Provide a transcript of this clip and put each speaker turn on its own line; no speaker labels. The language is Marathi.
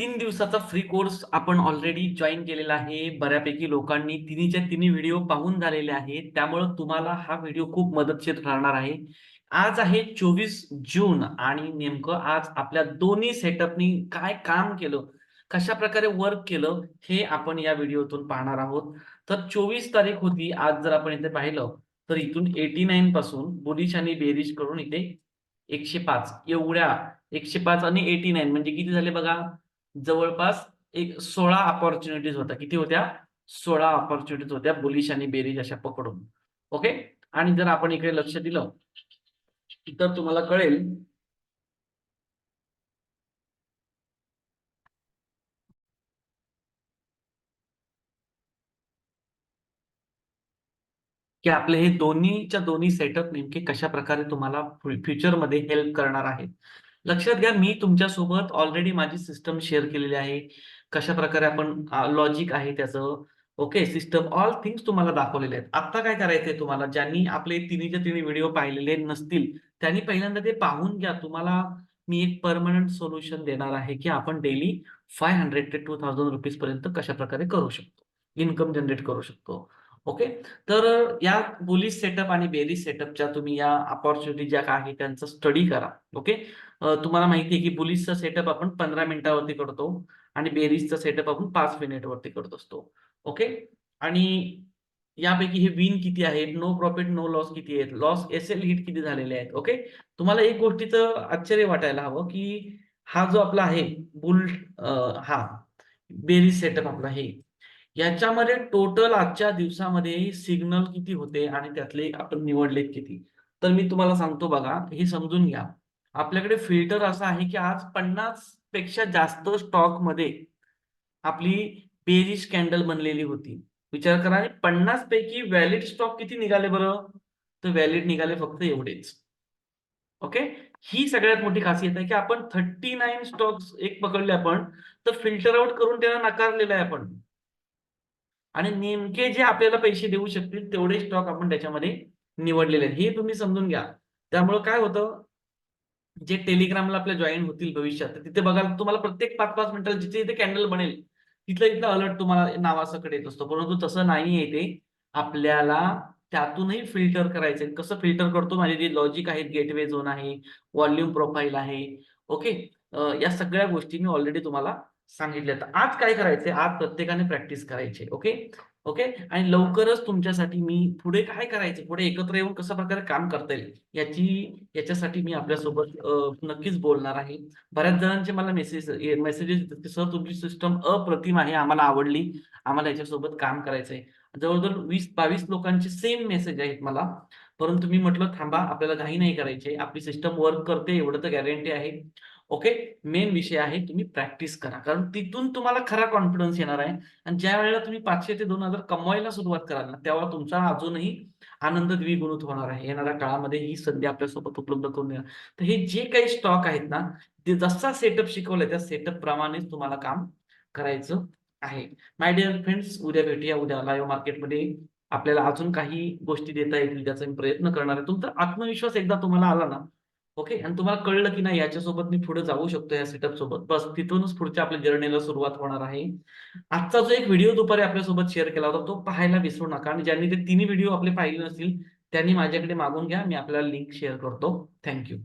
3 दिवसाचा फ्री कोर्स आपण ऑलरेडी जॉइन केलेला आहे. बऱ्यापैकी लोकांनी तिन्हीच्या तिन्ही व्हिडिओ पाहून झालेले आहेत. त्यामुळे तुम्हाला हा व्हिडिओ खूप मदतशीर ठरणार आहे. आज आहे 24 जून आणि नेमकं आज आपल्या दोन्ही सेटअपनी काय काम केलं, कशाप्रकारे वर्क केलं, हे आपण या व्हिडिओतून पाहणार आहोत. तर 24 तारीख होती. आज जर आपण इथे पाहिलं, तर इथून 89 पासून बुलिश आणि बेरिश करून इथे 105 एवढ्या 105 आणि 89 म्हणजे किती झाले बघा? जवळपास एक 16 अपॉर्च्युनिटीज होत्या. किती होत्या? 16 अपॉर्च्युनिटीज होत्या बुलिश आणि बेरिज अशा पकडून. ओके. आणि जर आपण इकडे लक्ष दिलं, तर तुम्हाला कळेल की आपले हे दोन्हीच्या दोन्ही सेटअप नेमके कशाप्रकारे तुम्हाला फ्युचरमध्ये हेल्प करणार आहेत. लक्षात घ्या, मी तुमच्यासोबत ऑलरेडी माझी सिस्टम शेअर केलेली आहे. कशाप्रकारे आपण लॉजिक आहे त्याचं, ओके, सिस्टम ऑल थिंग्स तुम्हाला दाखवलेले आहेत. आता काय करायचंय तुम्हाला, ज्यांनी आपले तिन्हीच्या तिन्ही व्हिडिओ पाहिलेले नसतील, त्यांनी पहिल्यांदा ते पाहून घ्या. तुम्हाला मी एक परमनंट सोल्युशन देणार आहे, की आपण डेली 500 ते 2000 रुपीज पर्यंत कशाप्रकारे करू शकतो, इन्कम जनरेट करू शकतो. ओके. तर या बुलिश सेटअप आणि बेरिश सेटअपच्या तुम्ही या अपॉर्च्युनिटी ज्या काही त्यांचा स्टडी करा. ओके. तुम्हाला माहिती आहे की बुलिशचा सेटअप आपण 15 मिनिटावरती करतो आणि बेरिजचा सेटअप आपण 5 मिनिटवरती करत असतो. ओके. आणि यापैकी हे विन किती आहे, नो प्रॉफिट नो लॉस किती आहेत, लॉस एसएल हिट किती झालेले आहेत. ओके. तुम्हाला एक गोष्टीचं आश्चर्य वाटायला हवं की हा जो आपला आहे बुल हा बेरिज सेटअप आपला हे, याच्यामध्ये टोटल आजच्या दिवसामध्ये सिग्नल किती होते आणि त्यातले आपण निवडलेत किती. तर मी तुम्हाला सांगतो बघा, हे समजून घ्या. आपल्याकडे फिल्टर असा आहे की आज 50 पेक्षा जास्त स्टॉकमध्ये आपली बेरिश कॅन्डल बनलेली होती. विचार करा, 50 पैकी व्हॅलिड स्टॉक किती निघाले बरं? तर व्हॅलिड निघाले फक्त एवढेच. ओके. ही सगळ्यात मोठी खासियत आहे की आपण 39 स्टॉक्स एक पकडले आपण, तर फिल्टर आउट करून त्याला नकारलेलं आहे आपण. आणि नेमके जे आपल्याला पैसे देऊ शकतील तेवढे स्टॉक आपण त्याच्यामध्ये निवडलेले आहेत. हे तुम्ही समजून घ्या. त्यामुळं काय होतं, जे टेलिग्रामला आपल्या जॉइन होतील भविष्यात, तर तिथे बघाल तुम्हाला प्रत्येक 5-5 मिनिटाला जिथे इथे कॅन्डल बनेल, तिथलं अलर्ट तुम्हाला नावासकट येत असतो. परंतु तसं नाहीये ते. आपल्याला त्यातूनही फिल्टर करायचंय. कसं फिल्टर करतो? माझे जे लॉजिक आहेत, गेटवे झोन आहे, व्हॉल्यूम प्रोफाइल आहे. ओके. या सगळ्या गोष्टी मी ऑलरेडी तुम्हाला सांगितल्या. तर आज काय करायचंय? आज प्रत्येकाने प्रॅक्टिस करायची. ओके. ओके. आणि लवकरच तुमच्यासाठी मी पुढे काय करायचं, पुढे एकत्र येऊन कशा प्रकारे काम करता येईल, याच्यासाठी मी आपल्यासोबत नक्कीच बोलणार आहे. बऱ्याच जणांचे मला मेसेजेस येतात, की "सर तुमची सिस्टम अप्रतिम आहे. आम्हाला आवडली. आम्हाला याच्यासोबत काम करायचंय." जवळ-जवळ 20-22 लोकांचे सेम मेसेज आहेत मला. परंतु मी म्हटलं थांबा, आपल्याला घाई नाही करायची. आपली सिस्टम वर्क करते एवढं तर गॅरंटी आहे. ओके. मेन विषय आहे तुम्ही प्रॅक्टिस करा. कारण तिथून तुम्हाला खरा कॉन्फिडन्स येणार आहे आणि ज्यावेळेला तुम्ही 500 ते 2000 कमवायला सुरुवात कराल ना, तेव्हा तुमचा अजूनही आनंद द्विगुणित होणार आहे. येणाऱ्या काळामध्ये ही संधी आपल्यासोबत उपलब्ध करून देणार. तर हे जे काही स्टॉक आहेत ना, ते जसा सेटअप शिकवलाय त्या सेटअप प्रमाणेच तुम्हाला काम करायचं आहे. माय डिअर फ्रेंड्स, उद्या भेटूया. उद्या लाईव्ह मार्केटमध्ये आपल्याला अजून काही गोष्टी देता येतील त्याचा मी प्रयत्न करणार आहे. तुमचा आत्मविश्वास एकदा तुम्हाला आला ना, ओके, आणि तुम्हाला कळलं की नाही याच्यासोबत मी पुढे जाऊ शकतो या सेटअप सोबत, बस तिथूनच पुढच्या आपल्या जर्नीला सुरुवात होणार आहे. आजचा जो एक व्हिडिओ दुपारी आपल्यासोबत शेअर केला होता तो पाहायला विसरू नका आणि ज्यांनी ते तिन्ही व्हिडिओ आपले पाहिले नसतील त्यांनी माझ्याकडे मागून घ्या. मी आपल्याला लिंक शेअर करतो. Thank you.